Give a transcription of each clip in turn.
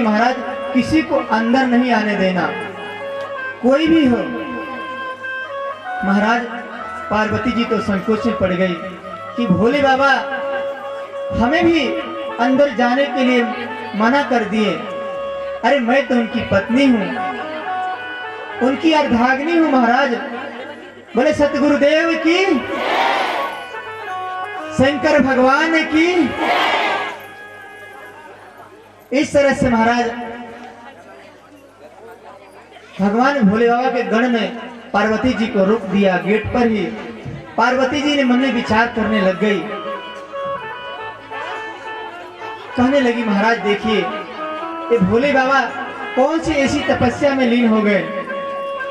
कि महाराज किसी को अंदर नहीं आने देना, कोई भी हो। महाराज पार्वती जी तो संकोच में पड़ गई कि भोले बाबा हमें भी अंदर जाने के लिए मना कर दिए। अरे मैं तो उनकी पत्नी हूँ, उनकी अर्धांगिनी हूँ महाराज। बोले सतगुरुदेव की, शंकर भगवान की। इस तरह से महाराज भगवान भोले बाबा के गण ने पार्वती जी को रोक दिया गेट पर ही। पार्वती जी ने मन में विचार करने लग गई, कहने लगी महाराज देखिए ये भोले बाबा कौन सी ऐसी तपस्या में लीन हो गए,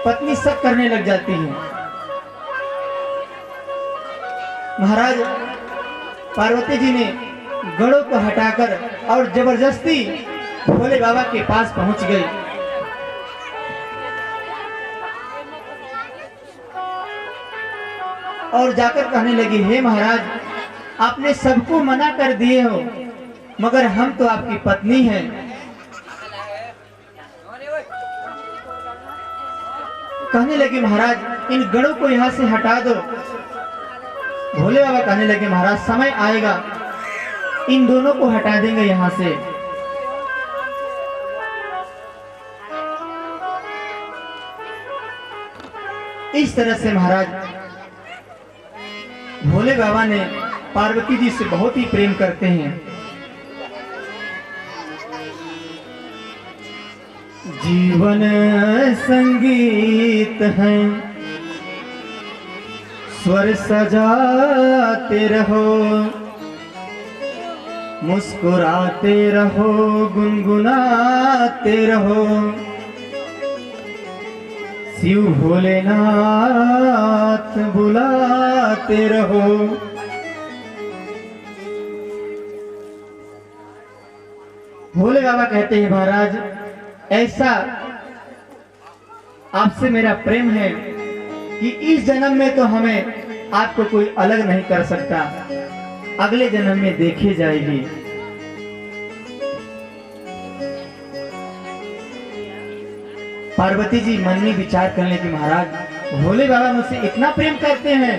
पत्नी शक करने लग जाती है। महाराज पार्वती जी ने गणों को हटाकर और जबरदस्ती भोले बाबा के पास पहुंच गई। और जाकर कहने लगी, हे महाराज आपने सबको मना कर दिए हो, मगर हम तो आपकी पत्नी हैं। कहने लगी महाराज इन गणों को यहाँ से हटा दो। भोले बाबा कहने लगे महाराज समय आएगा इन दोनों को हटा देंगे यहाँ से। इस तरह से महाराज भोले बाबा ने पार्वती जी से बहुत ही प्रेम करते हैं। जीवन संगीत है, स्वर सजाते रहो, मुस्कुराते रहो, गुनगुनाते रहो, शिव भोलेनाथ बुलाते रहो। भोले बाबा कहते हैं महाराज ऐसा आपसे मेरा प्रेम है कि इस जन्म में तो हमें आपको कोई अलग नहीं कर सकता, अगले जन्म में देखी जाएगी। पार्वती जी मन में विचार करने की महाराज भोले बाबा मुझसे इतना प्रेम करते हैं।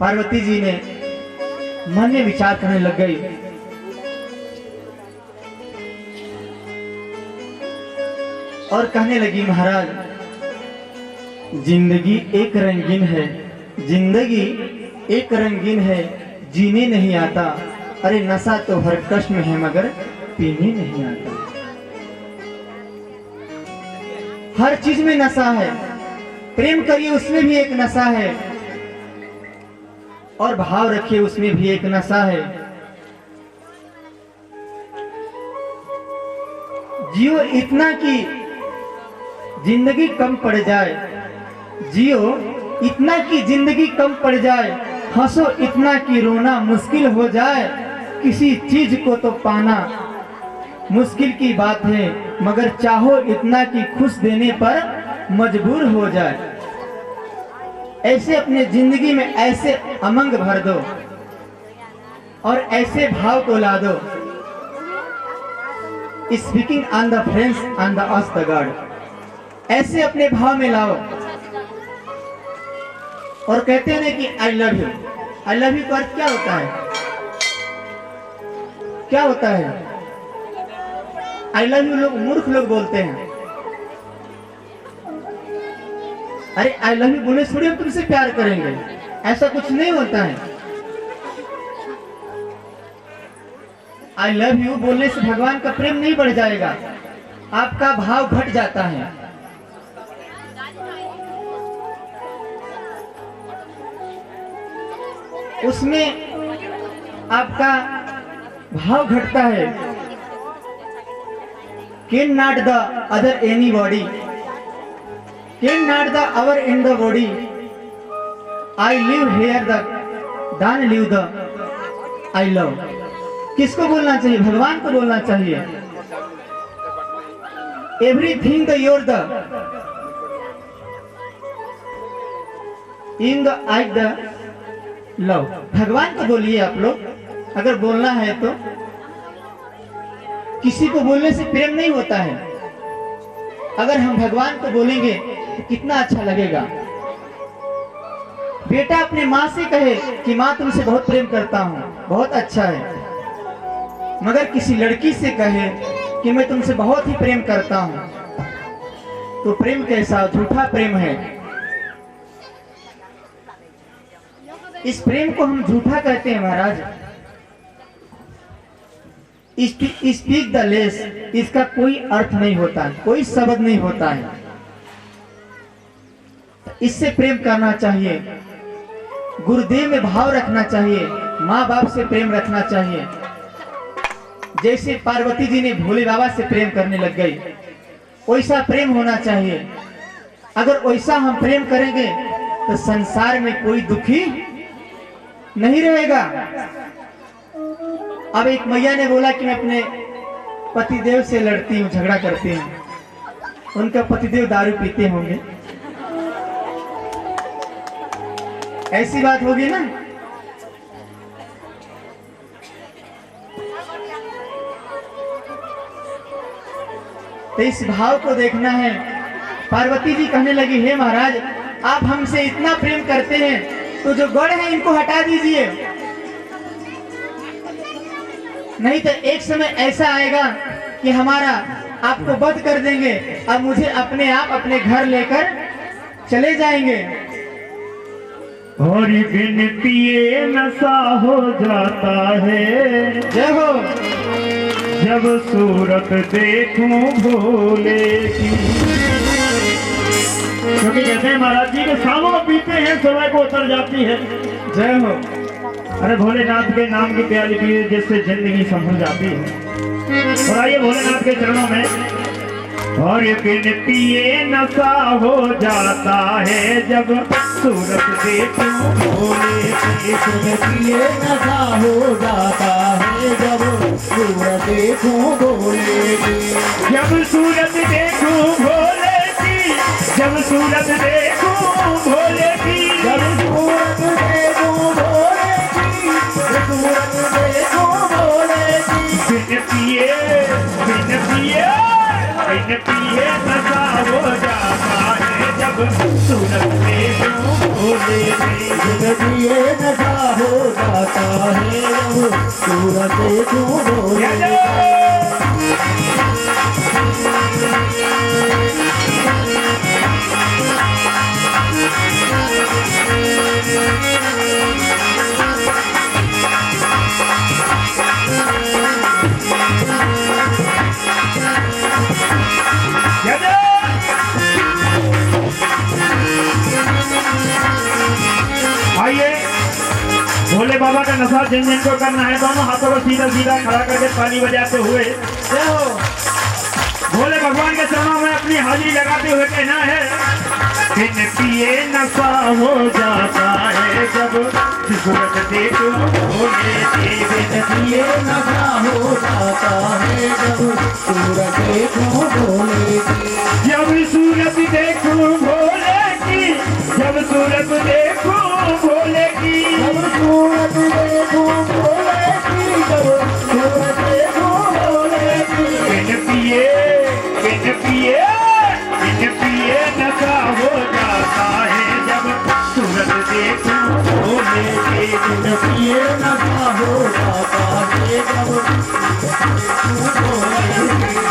पार्वती जी ने मन में विचार करने लग गई। और कहने लगी महाराज जिंदगी एक रंगीन है, जिंदगी एक रंगीन है, जीने नहीं आता। अरे नशा तो हर कष्ट में है मगर पीने नहीं आता। हर चीज में नशा है, प्रेम करिए उसमें भी एक नशा है, और भाव रखिए उसमें भी एक नशा है। जियो इतना कि जिंदगी कम पड़ जाए, जियो इतना कि जिंदगी कम पड़ जाए, हंसो इतना कि रोना मुश्किल हो जाए। किसी चीज को तो पाना मुश्किल की बात है, मगर चाहो इतना कि खुश देने पर मजबूर हो जाए। ऐसे अपने जिंदगी में ऐसे उमंग भर दो और ऐसे भाव को ला दो। Speaking on the friends on the us the God, ऐसे अपने भाव में लाओ। और कहते हैं ना कि I love you, I love you का अर्थ क्या होता है? क्या होता है? आई लव यू लोग मूर्ख लोग बोलते हैं। अरे आई लव यू बोले थोड़ी हम तुमसे प्यार करेंगे, ऐसा कुछ नहीं होता है। आई लव यू बोलने से भगवान का प्रेम नहीं बढ़ जाएगा, आपका भाव घट जाता है। उसमें आपका भाव घटता है। Can not the other any body, can not the our in the body, I live here the दान लिव द आई लव। किसको बोलना चाहिए? भगवान को बोलना चाहिए। Everything the your the in the I the love. भगवान को बोलिए आप लोग, अगर बोलना है तो किसी को बोलने से प्रेम नहीं होता है। अगर हम भगवान को बोलेंगे तो कितना अच्छा लगेगा। बेटा अपने माँ से कहे कि माँ तुमसे बहुत प्रेम करता हूँ, बहुत अच्छा है। मगर किसी लड़की से कहे कि मैं तुमसे बहुत ही प्रेम करता हूँ, तो प्रेम कैसा झूठा प्रेम है। इस प्रेम को हम झूठा कहते हैं महाराज। स्पीक द लेस, इसका कोई अर्थ नहीं होता है, कोई शब्द नहीं होता है। इससे प्रेम करना चाहिए, गुरुदेव में भाव रखना चाहिए, माँ बाप से प्रेम रखना चाहिए। जैसे पार्वती जी ने भोले बाबा से प्रेम करने लग गई, वैसा प्रेम होना चाहिए। अगर वैसा हम प्रेम करेंगे तो संसार में कोई दुखी नहीं रहेगा। अब एक मैया ने बोला कि मैं अपने पतिदेव से लड़ती हूँ, झगड़ा करती हूँ। उनका पतिदेव दारू पीते होंगे, ऐसी बात होगी ना। तो इस भाव को देखना है। पार्वती जी कहने लगी, हे महाराज आप हमसे इतना प्रेम करते हैं तो जो गढ़ है इनको हटा दीजिए, नहीं तो एक समय ऐसा आएगा कि हमारा आपको वध कर देंगे, अब मुझे अपने आप अपने घर लेकर चले जाएंगे। और बिन पिए नशा हो जाता है, जय हो। जब सूरत देखूं भोले की। क्योंकि कहते हैं महाराज जी के सालों पीते हैं समय को उतर जाती है। जय हो। अरे भोलेनाथ के नाम की प्याली पिए जिससे जिंदगी संभल जाती है। और आइए भोलेनाथ के चरणों में। और बिन पिए नशा हो जाता है, जब सूरत देखूं भोले की। बिन पिए नशा हो जाता है, जब सूरत देखूं भोले की। जब सूरत देखूं भोले की, जब सूरत देखूं भोले की। जब सूरत देखूं भोले की, जब सूरत देखूं भोले की। बिन पिए नशा हो जाता है, जब सूरत देखूं भोले की। बिन पिए नशा हो जाता है, जब सूरत देखूं भोले की। आइए भोले बाबा का नशा जिन जिन को करना है, दोनों हाथों को सीधा सीधा खड़ा करके ताली बजाते हुए भोले भगवान के चरणों में अपनी हाजिरी लगाते हुए कहना है। बिन पिए नशा हो जाता है, जब सूरत देखूं भोले की। बिन पिए नशा हो जाता है, जब सूरत देखूं भोले की। जब सूरत देखूं भोले की, जब सूरत देखूं भोले की। जब सूरत देखूं भोले की, जब सूरत देखूं भोले की। बिन पिए नशा हो जाता है, जब सूरत देखूं भोले की। बिन पिए नशा हो जाता है, जब सूरत देखूं भोले की।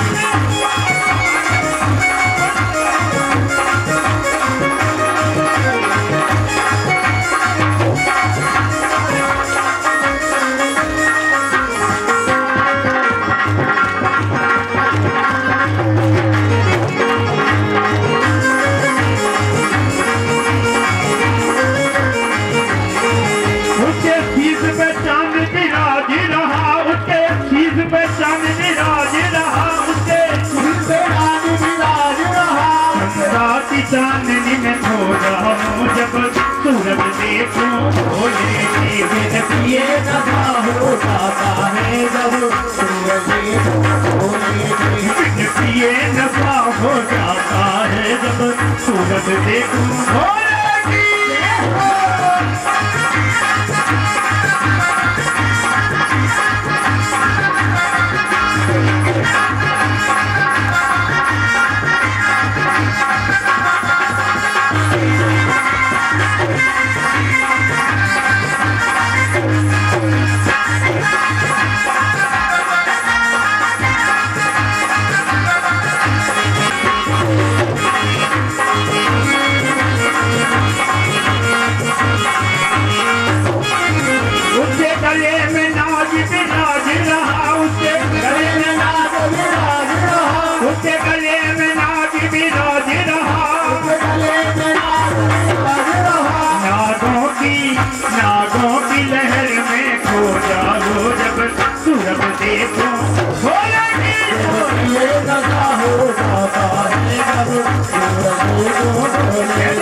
चांदनी में खो जाऊं, जब सूरत देखूं भोले की। बिन पिए नशा हो जाता है, जब सूरत देखूं भोले की। बिन पिए नशा हो जाता है, जब सूरत देखूं भोले की। सूरत देखो भोले की ये नशा हो जाता है जब सूरज को भोले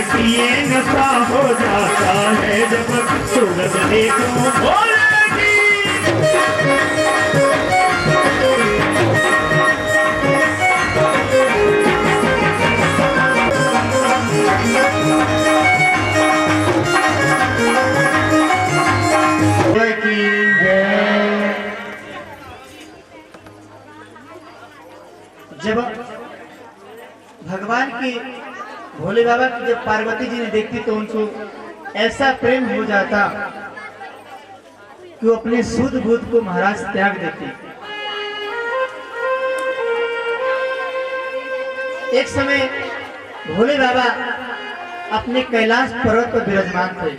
पिए नशा हो जाता है जब सूरज देखो भोले की जब भगवान की भोले बाबा की जब पार्वती जी ने देखती तो उनको ऐसा प्रेम हो जाता कि वो अपने सुध बुध को महाराज त्याग देती। एक समय भोले बाबा अपने कैलाश पर्वत पर विराजमान थे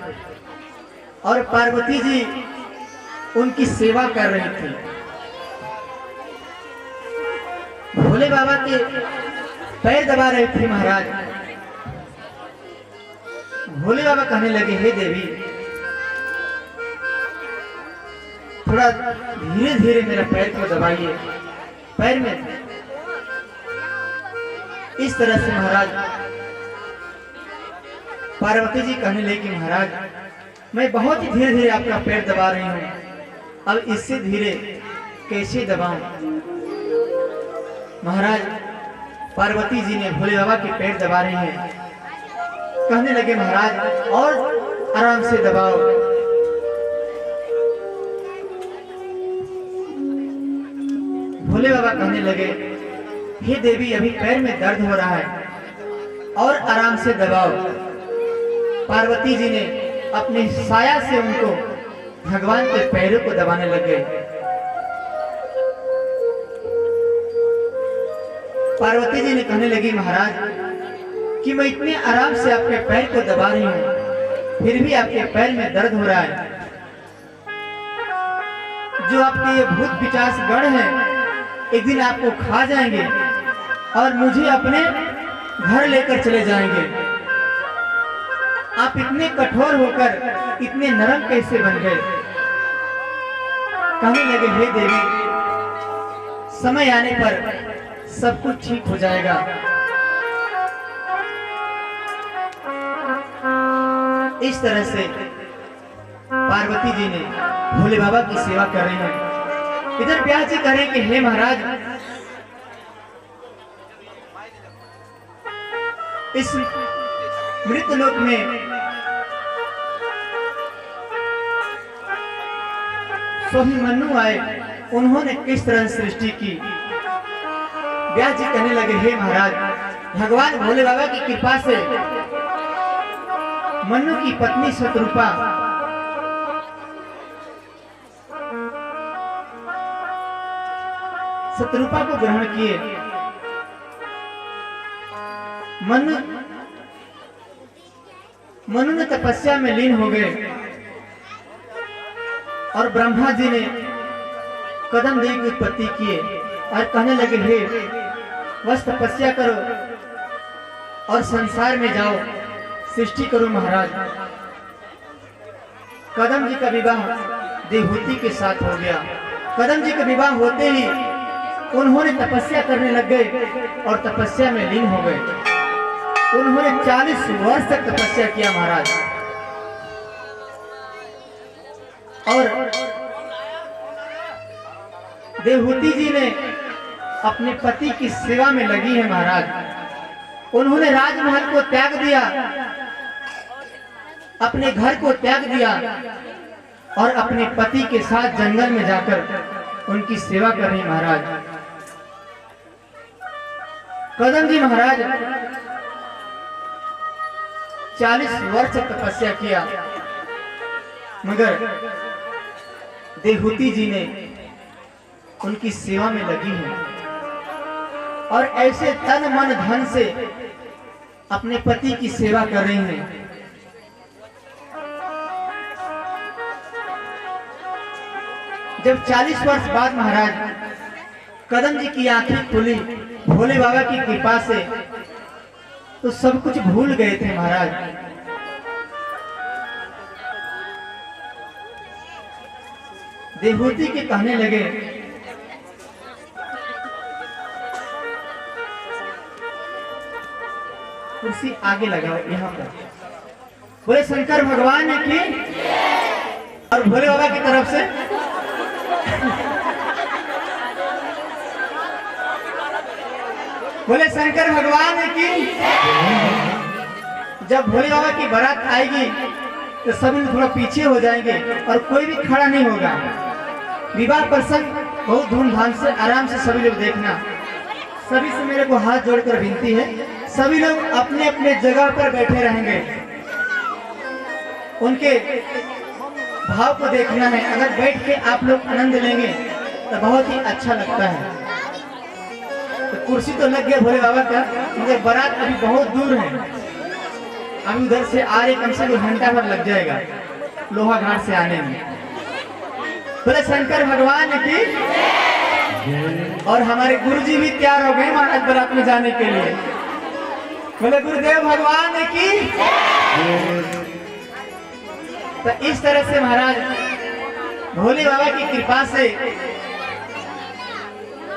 और पार्वती जी उनकी सेवा कर रही थी। भोले बाबा के पैर दबा रहे थे महाराज। भोले बाबा कहने लगे, हे देवी थोड़ा धीरे धीरे मेरा पैर को दबाइए। पैर में इस तरह से महाराज पार्वती जी कहने लगी, महाराज मैं बहुत ही धीरे धीरे आपका पैर दबा रही हूँ, अब इससे धीरे कैसे दबाऊं। महाराज पार्वती जी ने भोले बाबा के पैर दबा रहे हैं। कहने लगे, महाराज और आराम से दबाओ। भोले बाबा कहने लगे, हे देवी अभी पैर में दर्द हो रहा है और आराम से दबाओ। पार्वती जी ने अपने साया से उनको भगवान के पैरों को दबाने लगे। पार्वती जी ने कहने लगी, महाराज कि मैं इतने आराम से आपके पैर को दबा रही हूँ फिर भी आपके पैर में दर्द हो रहा है। जो आपके ये भूत पिशाच गण हैं एक दिन आपको खा जाएंगे और मुझे अपने घर लेकर चले जाएंगे। आप इतने कठोर होकर इतने नरम कैसे बन गए। कहने लगे, हे देवी समय आने पर सब कुछ ठीक हो जाएगा। इस तरह से पार्वती जी ने भोले बाबा की सेवा कर रही हैं। इधर व्यास जी कह रहे हैं कि हे महाराज इस मृतलोक में स्वाभिमन्यु आए, उन्होंने किस तरह सृष्टि की। व्यास जी कहने लगे, हे महाराज भगवान भोले बाबा की कृपा से मनु की पत्नी शत्रुपा को ग्रहण किए। मनु ने तपस्या में लीन हो गए और ब्रह्मा जी ने कदम देवी की उत्पत्ति किए और कहने लगे, हे बस तपस्या करो और संसार में जाओ, सृष्टि करो। महाराज कदम जी का विवाह देवहूति के साथ हो गया। कदम जी का विवाह होते ही उन्होंने तपस्या करने लग गए और तपस्या में लीन हो गए। उन्होंने 40 वर्ष तक तपस्या किया महाराज। और देवहूति जी ने अपने पति की सेवा में लगी है महाराज। उन्होंने राजमहल को त्याग दिया, अपने घर को त्याग दिया और अपने पति के साथ जंगल में जाकर उनकी सेवा कर रही महाराज। कदम जी महाराज 40 वर्ष तपस्या किया, मगर देहूती जी ने उनकी सेवा में लगी है और ऐसे तन मन धन से अपने पति की सेवा कर रही हैं। जब 40 वर्ष बाद महाराज कदम जी की आंखें खुली भोले बाबा की कृपा से, तो सब कुछ भूल गए थे महाराज। देहूती के कहने लगे, कुर्सी आगे लगाओ यहाँ पर। बोले शंकर भगवान ने की और भोले बाबा की तरफ से बोले शंकर भगवान ने की। जब भोले बाबा की बारात आएगी तो सभी लोग थोड़ा पीछे हो जाएंगे और कोई भी खड़ा नहीं होगा। विवाह प्रसंग बहुत धूमधाम से आराम से सभी लोग देखना। सभी से मेरे को हाथ जोड़कर विनती है, सभी लोग अपने अपने जगह पर बैठे रहेंगे, उनके भाव को देखना है। अगर बैठ के आप लोग आनंद लेंगे तो बहुत ही अच्छा लगता है। तो कुर्सी तो लग गया भोले बाबा का, मगर बारात अभी बहुत दूर है, अभी उधर से आ रहे, कम से कम घंटा भर लग जाएगा लोहा घाट से आने में। बोले शंकर भगवान की। और हमारे गुरुजी भी तैयार हो गए महाराज बारात में जाने के लिए। बोले गुरुदेव भगवान की। तो इस तरह से महाराज भोले बाबा की कृपा से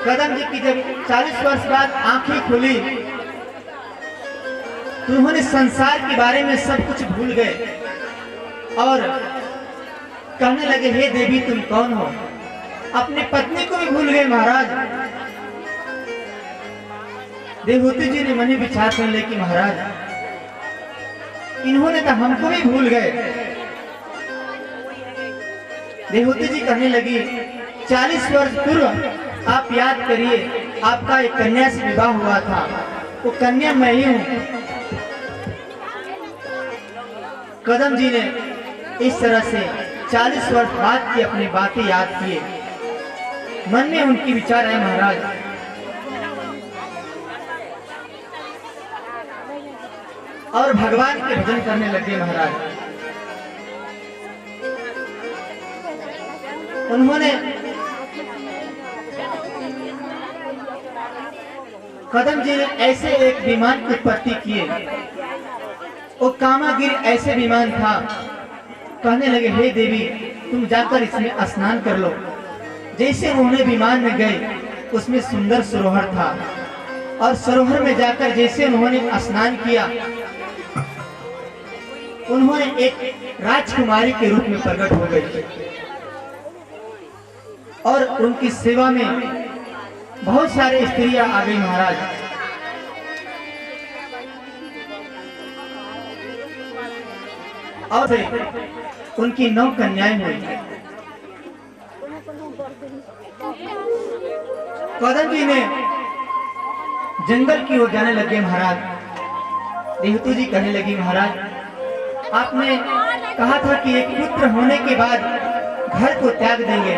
कदम जी की जब 40 वर्ष बाद आंखें खुली तो उन्होंने संसार के बारे में सब कुछ भूल गए और कहने लगे, हे देवी तुम कौन हो। अपने पत्नी को भी भूल गए महाराज। देवहूति जी ने मनी विचार कर ले कि महाराज इन्होंने तो हमको भी भूल गए। देवहूति जी कहने लगी, 40 वर्ष पूर्व आप याद करिए, आपका एक कन्या से विवाह हुआ था, वो कन्या मैं ही हूं। कदम जी ने इस तरह से 40 वर्ष बाद की अपनी बातें याद किए। मन में उनकी विचार है महाराज, और भगवान के भजन करने लगे महाराज। उन्होंने कदम जी ने ऐसे एक विमान की उत्पत्ति किए। वो कामागिर ऐसे विमान था, कहने लगे, हे देवी तुम जाकर इसमें स्नान कर लो। जैसे उन्होंने विमान में गए, उसमें सुंदर सरोवर था और सरोवर में जाकर जैसे उन्होंने स्नान किया, उन्होंने एक राजकुमारी के रूप में प्रकट हो गई और उनकी सेवा में बहुत सारे स्त्रियां आ गई महाराज। और उनकी 9 कन्याएं हुई। कदम जी ने जंगल की ओर जाने लगे महाराज। देहूति जी कहने लगी, महाराज आपने कहा था कि एक पुत्र होने के बाद घर को त्याग देंगे,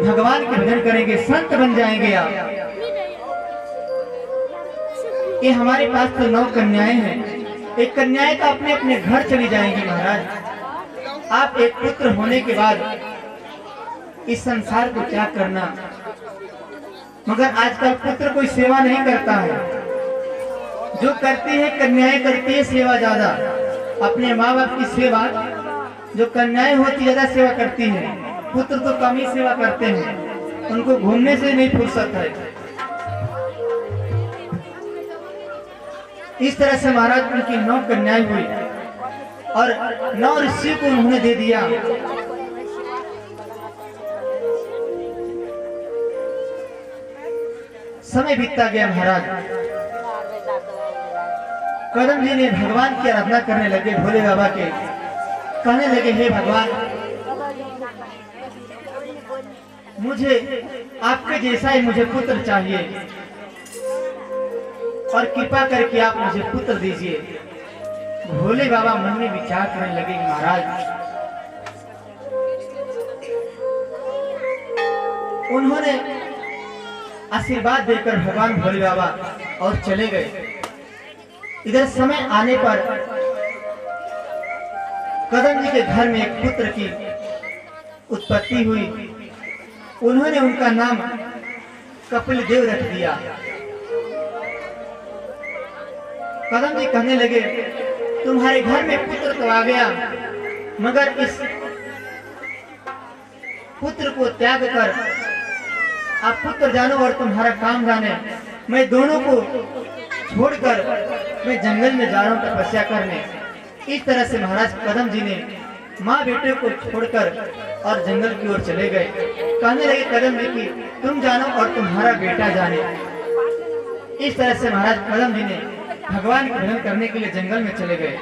भगवान के भजन करेंगे, संत बन जाएंगे आप। ये हमारे पास तो 9 कन्याएं हैं, एक कन्याएं तो अपने अपने घर चली जाएंगी महाराज। आप एक पुत्र होने के बाद इस संसार को त्याग करना। मगर आजकल पुत्र कोई सेवा नहीं करता है, जो करती है कन्याएं करती है सेवा ज्यादा। अपने माँ बाप की सेवा जो कन्याएं होती ज्यादा सेवा करती है, पुत्र तो कम ही सेवा करते हैं, उनको घूमने से नहीं फुर्सत है। इस तरह से महाराज उनकी 9 कन्याएं हुई और 9 ऋषि को उन्होंने दे दिया। समय बीतता गया महाराज। कदम जी ने भगवान की आराधना करने लगे, भोले बाबा के। कहने लगे, हे भगवान, मुझे आपके जैसा ही मुझे पुत्र चाहिए और कृपा करके आप मुझे पुत्र दीजिए। भोले बाबा मन में विचार करने लगे, महाराज, उन्होंने आशीर्वाद देकर भगवान भोले बाबा और चले गए। इधर समय आने पर कदम जी के घर में एक पुत्र की उत्पत्ति हुई। उन्होंने उनका नाम कपिल देव रख दिया। कदम जी कहने लगे, तुम्हारे घर में पुत्र तो आ गया, मगर इस पुत्र को त्याग कर आप पुत्र जानो और तुम्हारा काम जाने। मैं दोनों को छोड़कर मैं जंगल में जा रहा हूँ तपस्या करने। इस तरह से महाराज कदम जी ने माँ बेटे को छोड़कर और जंगल की ओर चले गए। कहने लगे कदम जी कि तुम जानो और तुम्हारा बेटा जाने। इस तरह से महाराज कदम जी ने भगवान के भजन करने के लिए जंगल में चले गए।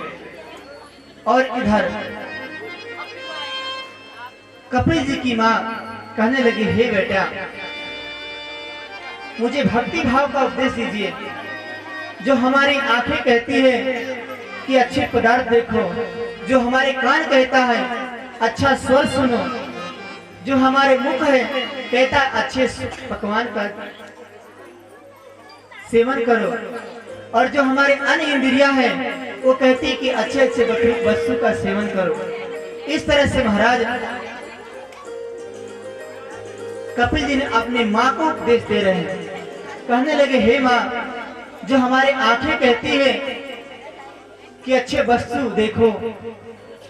और इधर कपिल जी की माँ कहने लगी, हे बेटा, मुझे भक्ति भाव का उपदेश दीजिए। जो हमारी आंखें कहती है कि अच्छे पदार्थ देखो, जो हमारे कान कहता है अच्छा स्वर सुनो, जो हमारे मुख है कहता है अच्छे पकवान का सेवन करो, और जो हमारे अन्य इंद्रियां हैं वो कहती है कि अच्छे अच्छे वस्तु का सेवन करो। इस तरह से महाराज कपिल जी ने अपनी माँ को उपदेश दे रहे हैं। कहने लगे, हे माँ, जो हमारी आंखें कहती है कि अच्छे वस्तु देखो,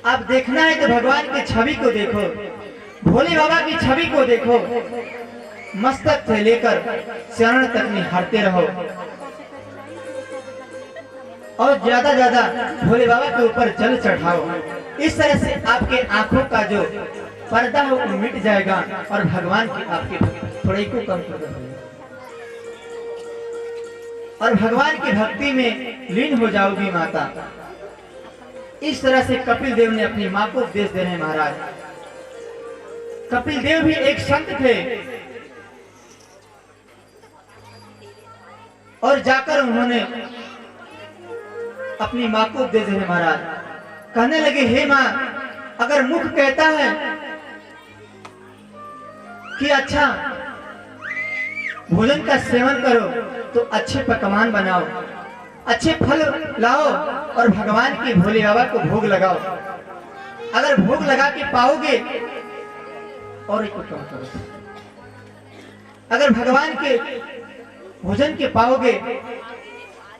आप देखना है तो भगवान की छवि को देखो, भोले बाबा की छवि को देखो, मस्तक से लेकर चरण तक निहारते रहो और ज्यादा ज्यादा भोले बाबा के ऊपर जल चढ़ाओ। इस तरह से आपके आंखों का जो पर्दा हो वो मिट जाएगा और भगवान की आपकी थोड़ी को कम कर देगा और भगवान की भक्ति में लीन हो जाओगी माता। इस तरह से कपिल देव ने अपनी माँ को उपदेश दे रहे हैं महाराज। कपिल देव भी एक संत थे और जाकर उन्होंने अपनी माँ को उपदेश दे रहे महाराज। कहने लगे, हे माँ, अगर मुख कहता है कि अच्छा भोजन का सेवन करो तो अच्छे पकवान बनाओ, अच्छे फल लाओ और भगवान के भोले बाबा को भोग लगाओ। अगर भोग लगा के पाओगे और एक कम करो, अगर भगवान के भोजन के पाओगे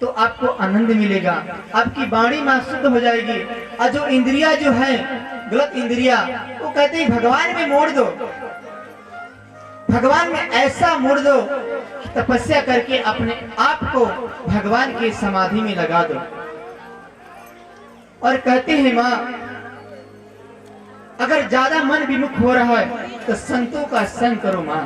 तो आपको आनंद मिलेगा, आपकी वाणी मां शुद्ध हो जाएगी। और जो इंद्रिया जो है गलत इंद्रिया, वो कहते हैं भगवान में मोड़ दो, भगवान में ऐसा मोड़ दो कि तपस्या करके अपने आप को भगवान की समाधि में लगा दो। और कहते हैं माँ, अगर ज्यादा मन विमुख हो रहा है तो संतों का संग करो माँ।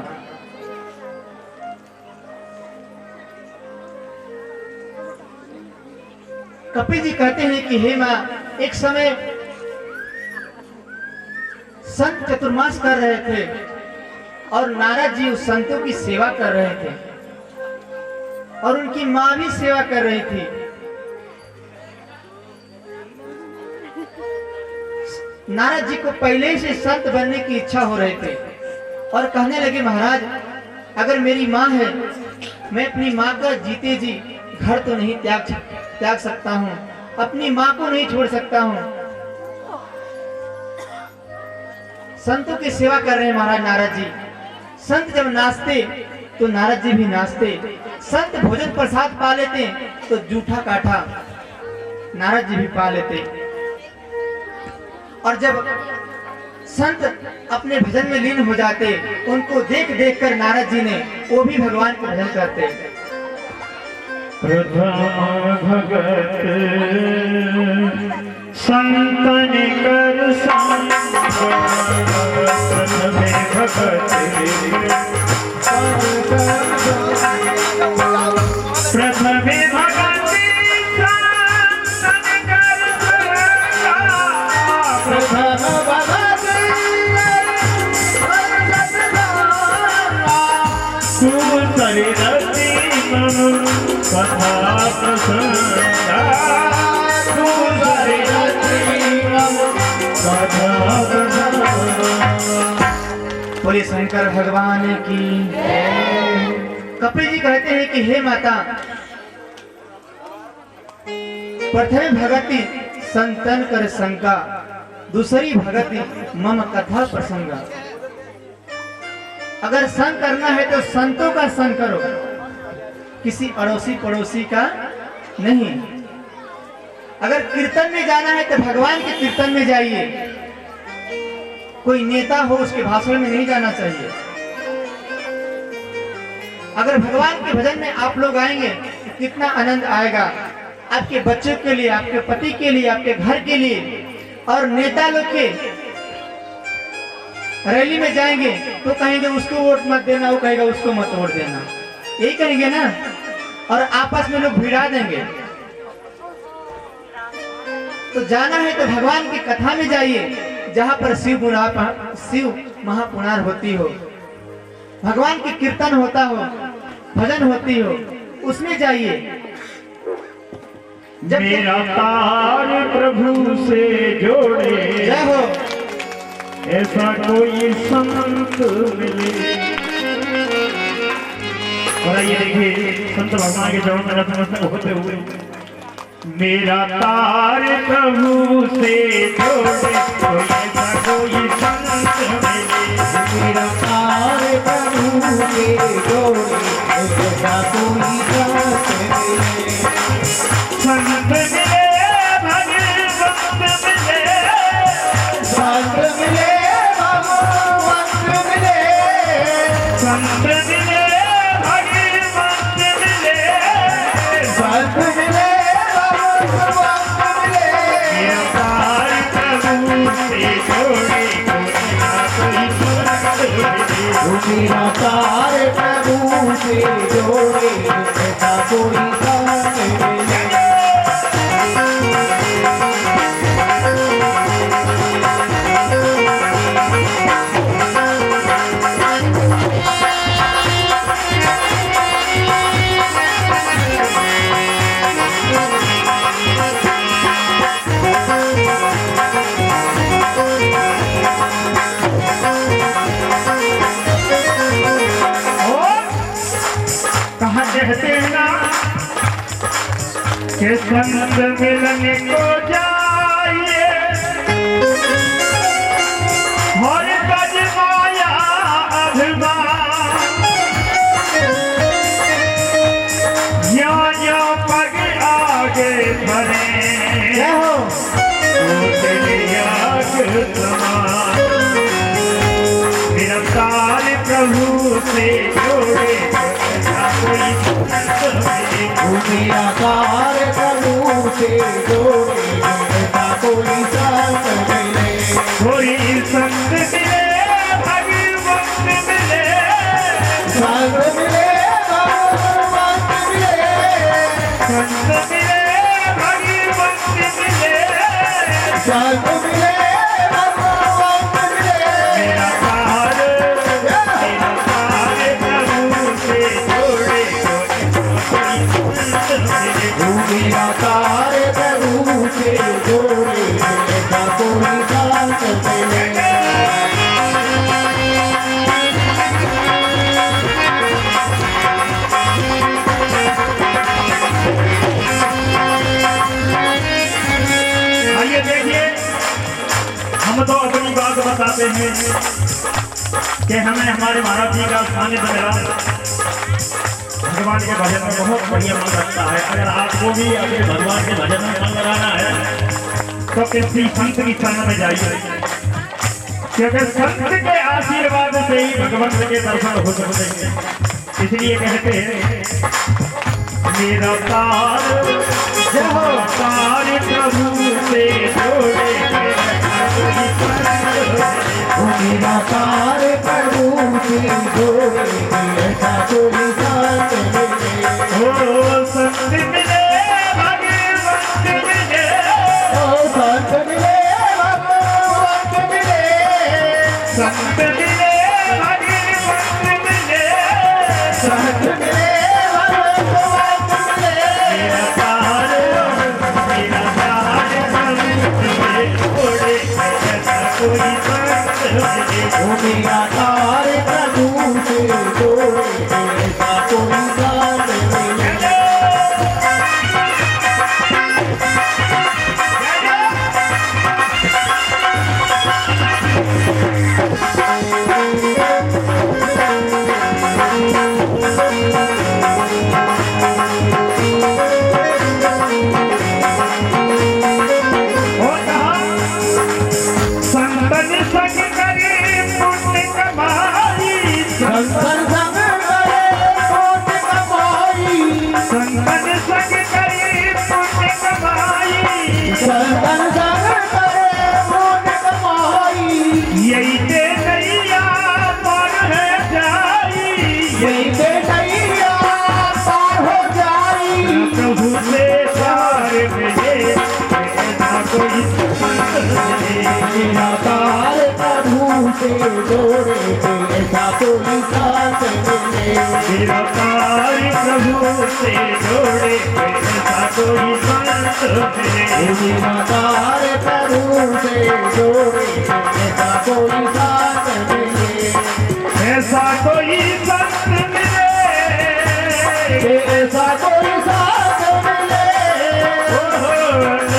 कपिल जी कहते हैं कि हे माँ, एक समय संत चतुर्मास कर रहे थे और नारद जी उस संतों की सेवा कर रहे थे और उनकी माँ भी सेवा कर रही थी। नारद जी को पहले से संत बनने की इच्छा हो रही थी और कहने लगे, महाराज, अगर मेरी माँ है, मैं अपनी माँ का जीते जी घर तो नहीं त्याग सकता हूँ, अपनी माँ को नहीं छोड़ सकता हूँ। संतों की सेवा कर रहे हैं महाराज नारद जी। संत जब नाचते तो नारद जी भी नाचते, संत भोजन प्रसाद पा लेते तो जूठा काठा नारद जी भी पा लेते। और जब संत अपने भजन में लीन हो जाते, उनको देख देख कर नारद जी ने वो भी भगवान का भजन करते। प्रथम भगत संतन कर संग, प्रथम भगत कथा प्रसंगा बोले शंकर भगवान की। कपिल जी कहते हैं कि हे माता, प्रथम भगति संतन कर शंका, दूसरी भगति मम कथा प्रसंगा। अगर संग करना है तो संतों का संग करो, किसी अड़ोसी पड़ोसी का नहीं। अगर कीर्तन में जाना है तो भगवान के कीर्तन में जाइए, कोई नेता हो उसके भाषण में नहीं जाना चाहिए। अगर भगवान के भजन में आप लोग आएंगे तो कितना आनंद आएगा, आपके बच्चों के लिए, आपके पति के लिए, आपके घर के लिए। और नेता लोग के रैली में जाएंगे तो कहेंगे उसको वोट मत देना, वो कहेगा उसको मत वोट देना, यही कहेंगे ना। और आपस में लोग भिड़ा देंगे। तो जाना है तो भगवान की कथा में जाइए, जहां पर शिव महापुराण होती हो, भगवान की कीर्तन होता हो, भजन होती हो, उसमें जाइए। जब मेरा तार प्रभु से जोड़े, जय हो, ऐसा कोई संत मिले। और ये देखिए संत भगवान के चरणों में नतमस्तक होते हुए, मेरा तार प्रभु से जोड़े, कोई ऐसा कोई संत मिले। मेरा तार प्रभु से जोड़े, ऐसा कोई संत मिले। संत मिले, भगवंत मिले, संत मिले, भगवंत मिले, संत मिले, भगवंत मिले, संत मिले, भगवंत मिले। मेरा तार प्रभु से जोड़े, कोई मेरा तार प्रभु से जोड़े, ऐसा कोई संत मिले। कहते हैं ना कि संत मिलने को जाइए, हर गज माया अभिमान, या पग आगे बढ़े, जय हो। मेरा तार प्रभु से जोड़े, कोई संत मिले। मेरा तार प्रभु से जोड़े, ऐसा कोई संत मिले। कोई संत मिले, भगवंत मिले, संत मिले, भगवंत मिले, संत मिले, भगवंत मिले, संत मिले, भगवंत मिले। मेरा तार प्रभु से जोड़े, कोई संत मिले। मेरा तार प्रभु से जोड़े, ऐसा कोई संत मिले। आइए देखिए, हम तो अपनी बात बताते हैं कि हमें हमारे महाराज जी का सानिध्य मिला, भगवान के भजन में बहुत बढ़िया मन लगता है। अगर आपको भी अपने भगवान के भजन में मन लगाना है तो किसी संत की शरण में जाइए, क्योंकि संत के आशीर्वाद से ही भगवंत के दर्शन हो सकते हैं। इसलिए कहते हैं मेरा तार प्रभु से जोड़े, मेरा तार प्रभु से जोड़े, ऐसा कोई संत मिले। ओ संत मिले, भगवंत मिले, ओ संत मिले, भगवंत मिले, संत मिले, भगवंत मिले, संत मिले, भगवंत मिले। कोई संत मिले। ओ निराकार प्रभु से जोड़े ऐसा कोई साथ मिले। संतन संग करे पुण्य कमाई। संतन संग करे पुण्य कमाई। संतन संग करे पुण्य कमाई। यही ते नैया पार है जाई। यही ते नैया पार हो जाई। प्रभु से पार मिले ऐसा कोई संत मिले। निराकार प्रभु से जोड़े ऐसा कोई साथ मिले। निराकार प्रभु से जोड़े ऐसा कोई संत मिले। निराकार प्रभु से जोड़े ऐसा कोई साथ मिले। ऐसा कोई संत मिले। ऐसा कोई साथ मिले।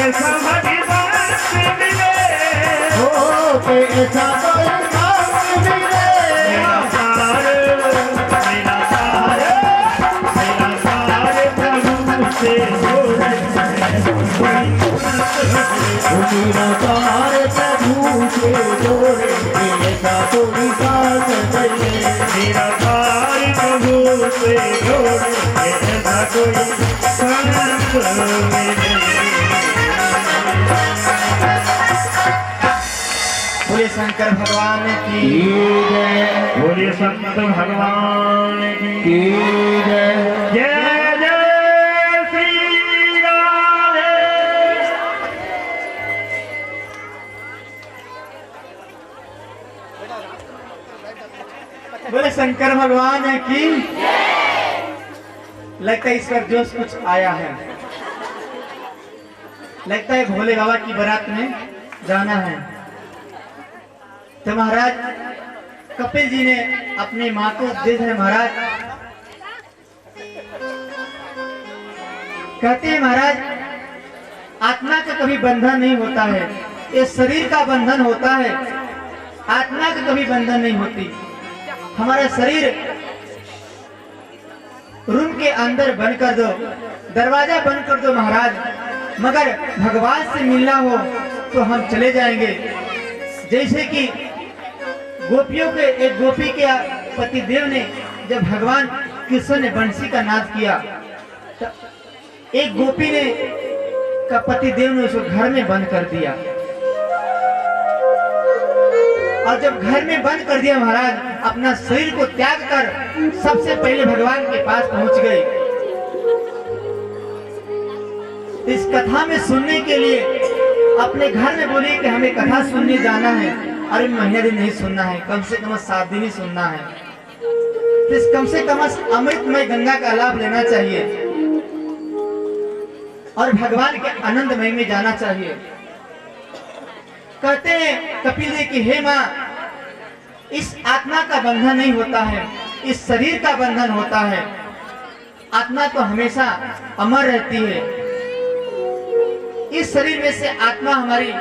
ऐसा भगवंत मिले। ऐसा कोई साथ मिले। निराकार प्रभु से जोड़े निराकार प्रभु से जोड़े ऐसा कोई साथ मिले। निराकार प्रभु से जोड़े ऐसा कोई संत मिले। बोले शंकर भगवान की जय बोलिए संत भगवान की जय। जय जय श्री राधे। बोले शंकर भगवान की। लगता है इस पर जोश कुछ आया है। लगता है भोले बाबा की बारात में जाना है। तो महाराज कपिल जी ने अपनी माँ को उपदेश है। महाराज कहते हैं महाराज आत्मा का कभी बंधन नहीं होता है, ये शरीर का बंधन होता है, आत्मा का कभी बंधन नहीं होती। हमारा शरीर रूम के अंदर बंद कर दो, दरवाजा बंद कर दो महाराज, मगर भगवान से मिलना हो तो हम चले जाएंगे। जैसे कि गोपियों के एक गोपी के पतिदेव ने जब भगवान कृष्ण ने बंसी का नाद किया तो एक गोपी ने का पतिदेव ने उसको घर में बंद कर दिया। और जब घर में बंद कर दिया महाराज अपना शरीर को त्याग कर सबसे पहले भगवान के पास पहुंच गए। इस कथा में सुनने के लिए अपने घर में बोले कि हमें कथा सुनने जाना है। अरे महीने दिन नहीं सुनना है, कम से कम 7 दिन ही सुनना है। तो कम से कम अमृतमय गंगा का लाभ लेना चाहिए और भगवान के आनंदमय में जाना चाहिए। कहते हैं कपिल जी की हे माँ, इस आत्मा का बंधन नहीं होता है, इस शरीर का बंधन होता है। आत्मा तो हमेशा अमर रहती है। इस शरीर में से आत्मा हमारी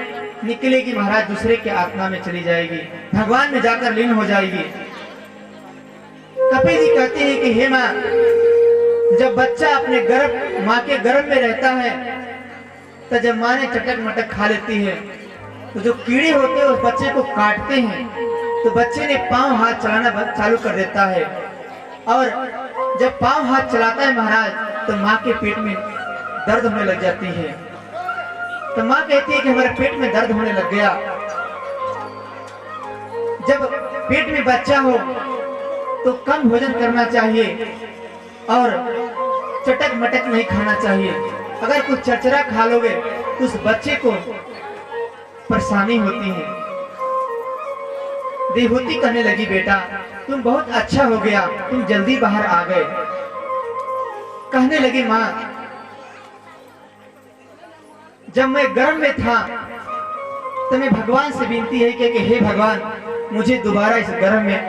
निकलेगी महाराज, दूसरे के आत्मा में चली जाएगी, भगवान में जाकर लीन हो जाएगी। कपिल जी कहते हैं कि हे माँ, जब बच्चा अपने गर्भ माँ के गर्भ में रहता है तो जब माँ ने चटक मटक खा लेती है तो जो कीड़े होते हैं उस बच्चे को काटते हैं तो बच्चे ने पांव हाथ चलाना चालू कर देता है। और जब पांव हाथ चलाता है महाराज तो माँ के पेट में दर्द होने लग जाती है। तो माँ कहती है कि हमारे पेट में दर्द होने लग गया। जब पेट में बच्चा हो तो कम भोजन करना चाहिए और चटक मटक नहीं खाना चाहिए। अगर कुछ चरचरा खा लोगे तो उस बच्चे को परेशानी होती है। देवहूति कहने लगी, बेटा तुम बहुत अच्छा हो गया, तुम जल्दी बाहर आ गए। कहने लगी, माँ जब मैं गर्भ में था तो मैं भगवान से विनती है कि हे भगवान, मुझे दोबारा इस गर्भ में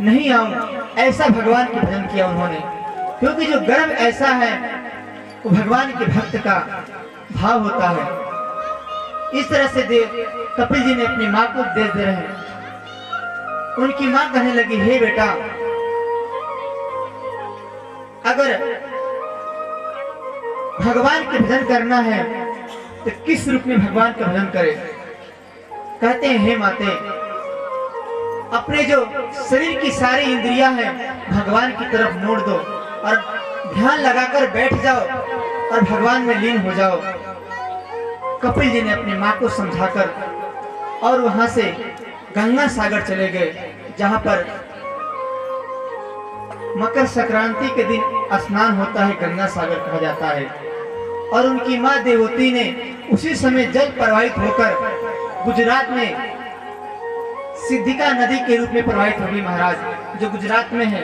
नहीं आऊं। ऐसा भगवान के भजन किया उन्होंने, क्योंकि जो गर्भ ऐसा है वो भगवान के भक्त का भाव होता है। इस तरह से कपिल जी ने अपनी माँ को उपदेश दे रहे हैं। उनकी माँ कहने लगी, हे बेटा, अगर भगवान के भजन करना है तो किस रूप में भगवान का भजन करे। कहते हैं, हे माते, अपने जो शरीर की सारी इंद्रियां हैं भगवान की तरफ मोड़ दो और ध्यान लगाकर बैठ जाओ और भगवान में लीन हो जाओ। कपिल जी ने अपनी माँ को समझाकर और वहां से गंगा सागर चले गए, जहां पर मकर संक्रांति के दिन स्नान होता है, गंगा सागर कहा जाता है। और उनकी माँ देवती ने उसी समय जल प्रवाहित होकर गुजरात में सिद्धिका नदी के रूप में प्रवाहित होगी महाराज, जो गुजरात में है।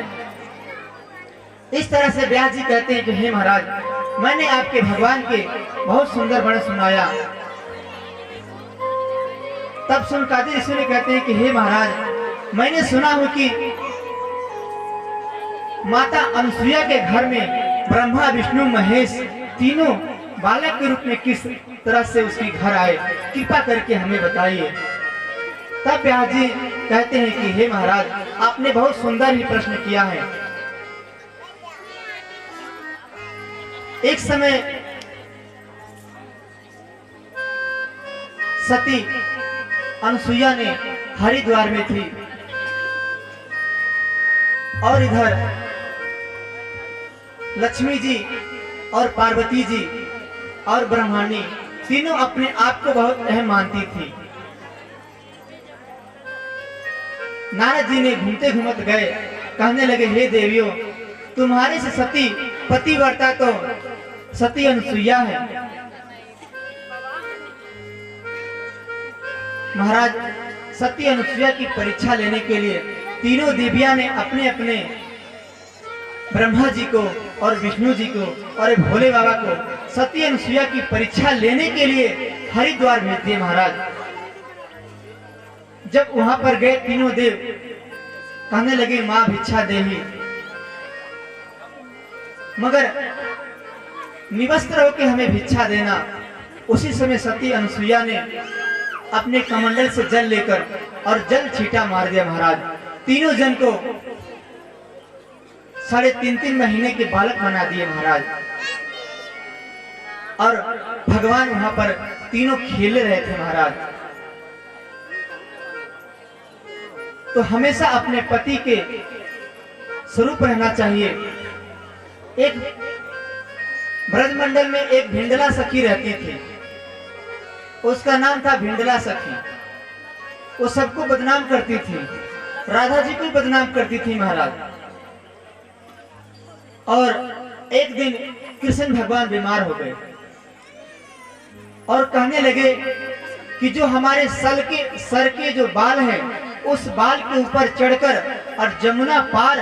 इस तरह से व्यास जी कहते हैं कि हे महाराज, मैंने आपके भगवान के बहुत सुंदर वर्णन सुनाया। तब सुनकादी ऋषि ने कहते हैं कि हे महाराज, मैंने सुना हूं कि माता अनसुईया के घर में ब्रह्मा विष्णु महेश तीनों बालक के रूप में किस तरह से उसके घर आए, कृपा करके हमें बताइए। तब व्यास जी कहते हैं कि हे महाराज, आपने बहुत सुंदर ही प्रश्न किया है। एक समय सती अनसुईया ने हरिद्वार में थी और इधर लक्ष्मी जी और पार्वती जी और ब्रह्माणी तीनों अपने आप को बहुत अहम मानती थी। नारद जी ने घूमते घूमते गए, कहने लगे, हे देवियों, तुम्हारे से सती पतिव्रता तो सती अनसुईया है। महाराज, सती अनसुईया की परीक्षा लेने के लिए तीनों देवियां ने अपने अपने ब्रह्मा जी को और विष्णु जी को और भोले बाबा को सती अनसुईया की परीक्षा लेने के लिए हरिद्वार भेज दिए महाराज। जब वहां पर गए तीनों देव, कहने लगे, मां भिक्षा देही, मगर निवस्त्र होकर हमें भिक्षा देना। उसी समय सती अनसुईया ने अपने कमंडल से जल लेकर और जल छींटा मार दिया महाराज। तीनों जन को 3.5 महीने के बालक बना दिए महाराज। और भगवान वहां पर तीनों खेल रहे थे महाराज। तो हमेशा अपने पति के स्वरूप रहना चाहिए। एक ब्रजमंडल में एक भिंडला सखी रहती थी, उसका नाम था भिंडला सखी। वो सबको बदनाम करती थी, राधा जी को बदनाम करती थी महाराज। और एक दिन कृष्ण भगवान बीमार हो गए और कहने लगे कि जो हमारे सर के जो बाल हैं, उस बाल के ऊपर चढ़कर और जमुना पार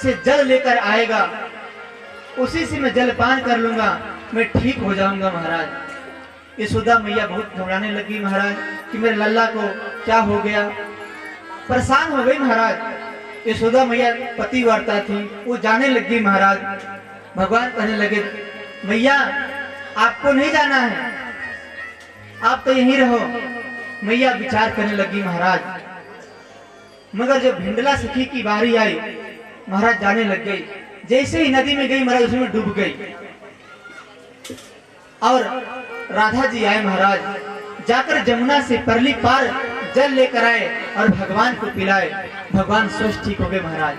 से जल लेकर आएगा, उसी से मैं जलपान कर लूंगा, मैं ठीक हो जाऊंगा महाराज। यशोदा मैया बहुत घबराने लगी महाराज कि मेरे लल्ला को क्या हो गया, परेशान हो गई महाराज। यशोदा मैया पतिव्रता थी, वो जाने लगी महाराज। भगवान कहने लगे, मैया आपको नहीं जाना है, आप तो यहीं रहो। मैया विचार करने लगी महाराज। मगर जब भिंडला सखी की बारी आई, महाराज जाने लग गई। जैसे ही नदी में गई महाराज, उसमें डूब गई। और राधा जी आए महाराज, जाकर जमुना से परली पार जल लेकर आए और भगवान को पिलाए। भगवान स्वस्थ ठीक हो गए महाराज।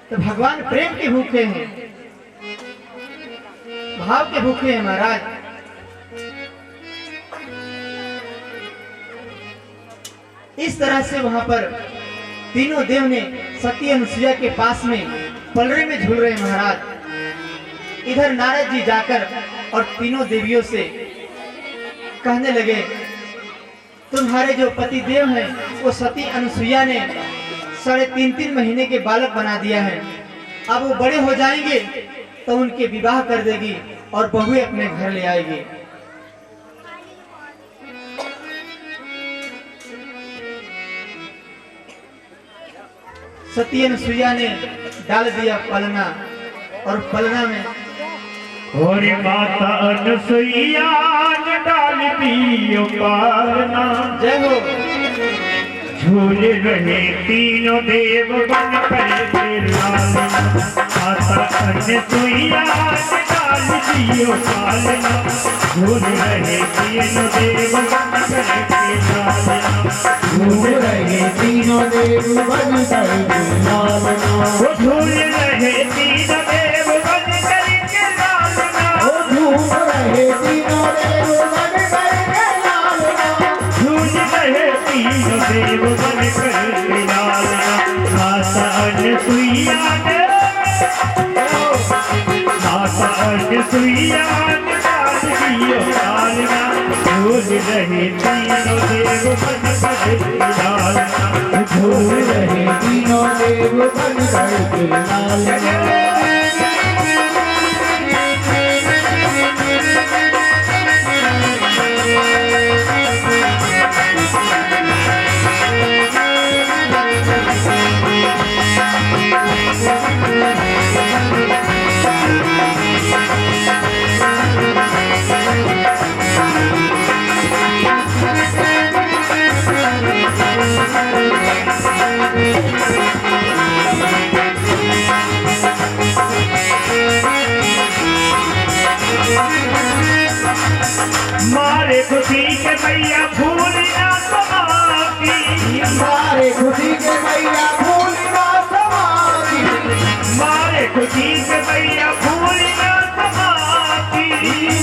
तो भगवान प्रेम के भूखे हैं, भाव के भूखे हैं महाराज। इस तरह से वहां पर तीनों देव ने सती अनसुईया के पास में पलरे में झूल रहे महाराज। इधर नारद जी जाकर और तीनों देवियों से कहने लगे, तुम्हारे जो पति देव हैं वो सती अनसुईया ने 3.5 महीने के बालक बना दिया है। अब वो बड़े हो जाएंगे तो उनके विवाह कर देगी और बहुएं अपने घर ले आएगी। सती अनुसुईया ने डाल दिया पलना, और पलना में और माता अनुसुईया ने डाल दियो पालना। जय हो। झूल रहे तीनों देव बन कर लालना। माता अनुसुईया ने डाल दियो पालना। झूल रहे तीनों देव बन कर लालना। झूल रहे तीनों देव बन कर लालना। वो झूल रहे तीनों देव बन कर लालना। ओ झूल रहे तीनों देव बन कर लालना। झूल रहे तीनों देव बन कर लालना। माता अनुसुईया ने डाल दियो पालना। झूल रहे तीनों देव बन कर लालना। झूल रहे तीनों देव बन कर लालना। मारे खुशी के भैया भूल ना समाती। मारे खुशी के भैया भूल ना समाती। मारे खुशी के भैया भूल ना समाती।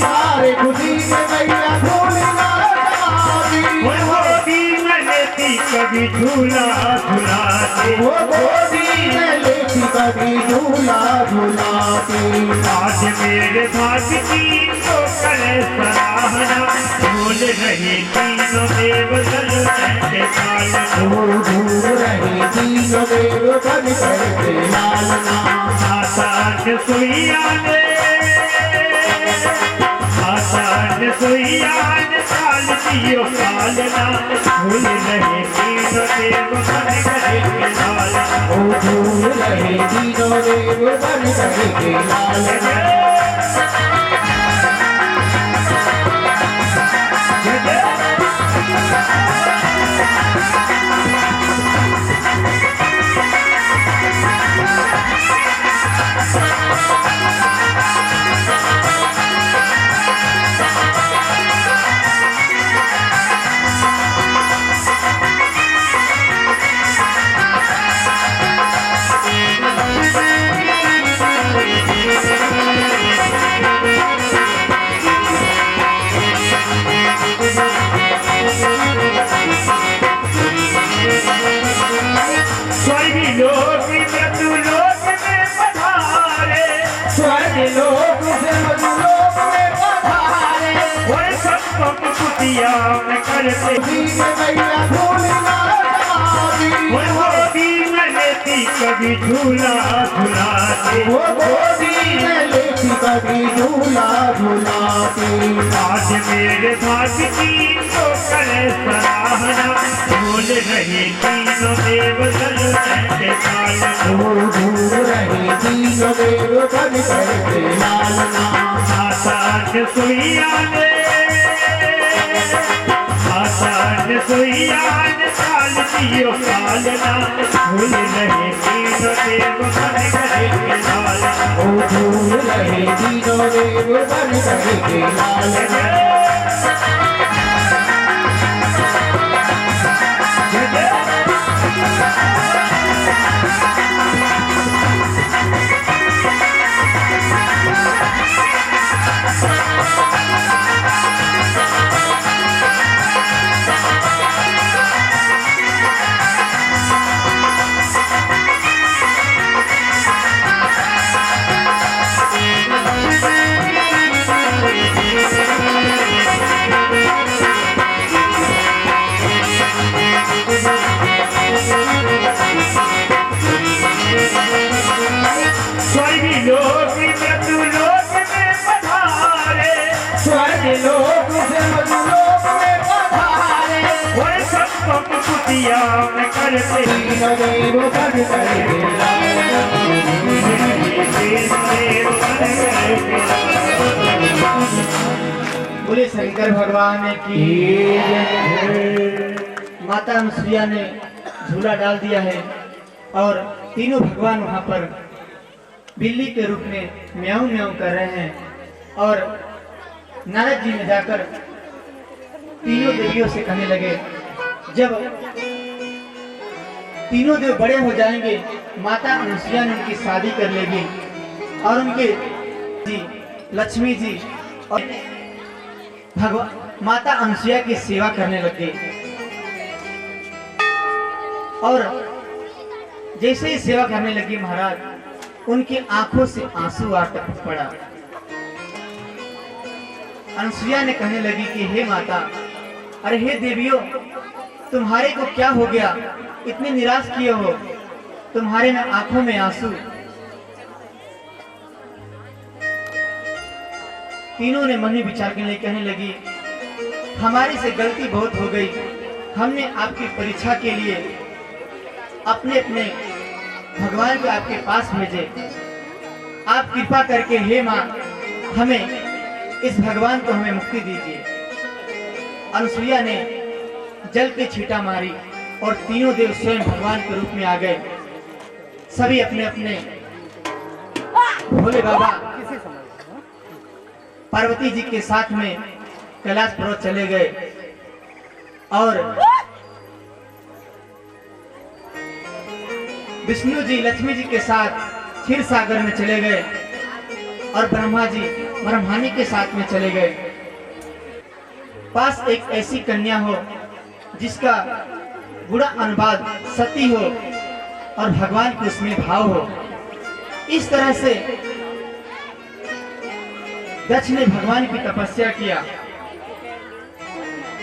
मारे खुशी के भैया भूल ना समाती। वो गोदी में लेती कभी झूला झूलाती। वो गोदी में लेती कभी झूला झूलाती। आज मेरे भाग्य की तो करे सराहना। भूल रही तीनों देव दल के पालना। झूल रहे तीनों देव बन कर लालना। माता अनुसुईया ने डाल दियो पालना। भूल रहे तीनों देव बन कर लालना। ओ झूल रहे तीनों देव बन कर लालना। लोक से मधुलोक में पधारे। और सबको कुटिया में करते भैया भूल ना समाती। वो गोदी में लेती कभी झूला झूलाते। वो गोदी में लेती कभी झूला झूलाती। आज मेरे भाग्य की तो करे सराहना। भूल रही तीनों देव दल के पालना। झूल रही तीनों देव बन कर लालना। माता अनुसुईया ने डाल दियो पालना। भूल रहे तीनों देव बन कर लालना। झूल रहे तीनों देव बन कर लालना। कुटिया में करते तीनों देव बन करके बोले शंकर भगवान की। माता अनुसुईया ने झूला डाल दिया है और तीनों भगवान वहां पर बिल्ली के रूप में म्याऊं म्याऊं कर रहे हैं। और नारद जी ने जाकर तीनों देवियों से कहने लगे, जब तीनों देव बड़े हो जाएंगे माता अनुसुईया ने उनकी शादी कर लेगी और उनके जी लक्ष्मी जी और भगवान माता अनुसुईया की सेवा करने लगे। और जैसे ही सेवा करने लगी महाराज उनकी आंखों से आंसू आ टपक पड़ा। अनुसुईया ने कहने लगी कि हे माता, अरे हे देवियों, तुम्हारे को क्या हो गया, इतने निराश किए हो, तुम्हारे में आंखों में आंसू। तीनों ने मन में विचार करने कहने लगी, हमारे से गलती बहुत हो गई, हमने आपकी परीक्षा के लिए अपने अपने भगवान को आपके पास भेजे। आप कृपा करके हे माँ हमें इस भगवान को हमें मुक्ति दीजिए। अनुसुईया ने जल की छींटा मारी और तीनों देव स्वयं भगवान के रूप में आ गए। सभी अपने अपने भोले बाबा पार्वती जी के साथ में कैलाश पर्वत चले गए और विष्णु जी लक्ष्मी जी के साथ क्षीर सागर में चले गए और ब्रह्मा जी ब्रह्मानी के साथ में चले गए। पास एक ऐसी कन्या हो जिसका बुरा अनुवाद सती हो और भगवान के उसमें भाव हो। इस तरह से दक्ष ने भगवान की तपस्या किया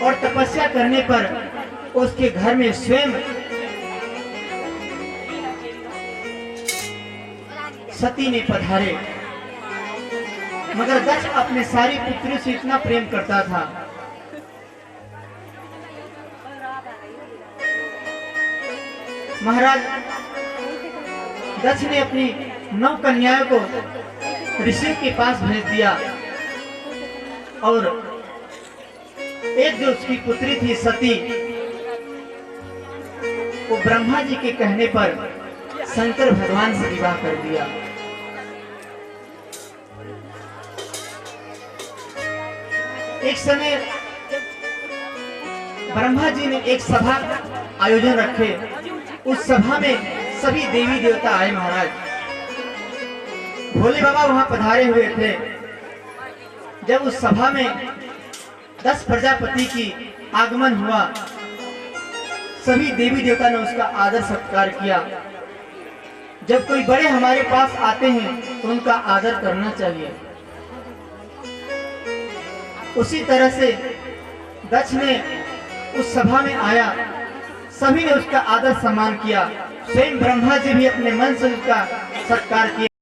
और तपस्या करने पर उसके घर में स्वयं सती ने पधारे। मगर दक्ष अपने सारी पुत्रियों से इतना प्रेम करता था, महाराज दक्ष ने अपनी 9 कन्याओं को ऋषि के पास भेज दिया और एक जो उसकी पुत्री थी सती, वो ब्रह्मा जी के कहने पर शंकर भगवान से विवाह कर दिया। एक समय ब्रह्मा जी ने एक सभा आयोजन रखे। उस सभा में सभी देवी देवता आए महाराज। भोले बाबा वहां पधारे हुए थे। जब उस सभा में 10 प्रजापति की आगमन हुआ, सभी देवी देवता ने उसका आदर सत्कार किया। जब कोई बड़े हमारे पास आते हैं तो उनका आदर करना चाहिए। उसी तरह से दक्ष ने उस सभा में आया, सभी ने उसका आदर सम्मान किया। स्वयं ब्रह्मा जी भी अपने मन से उसका सत्कार किया।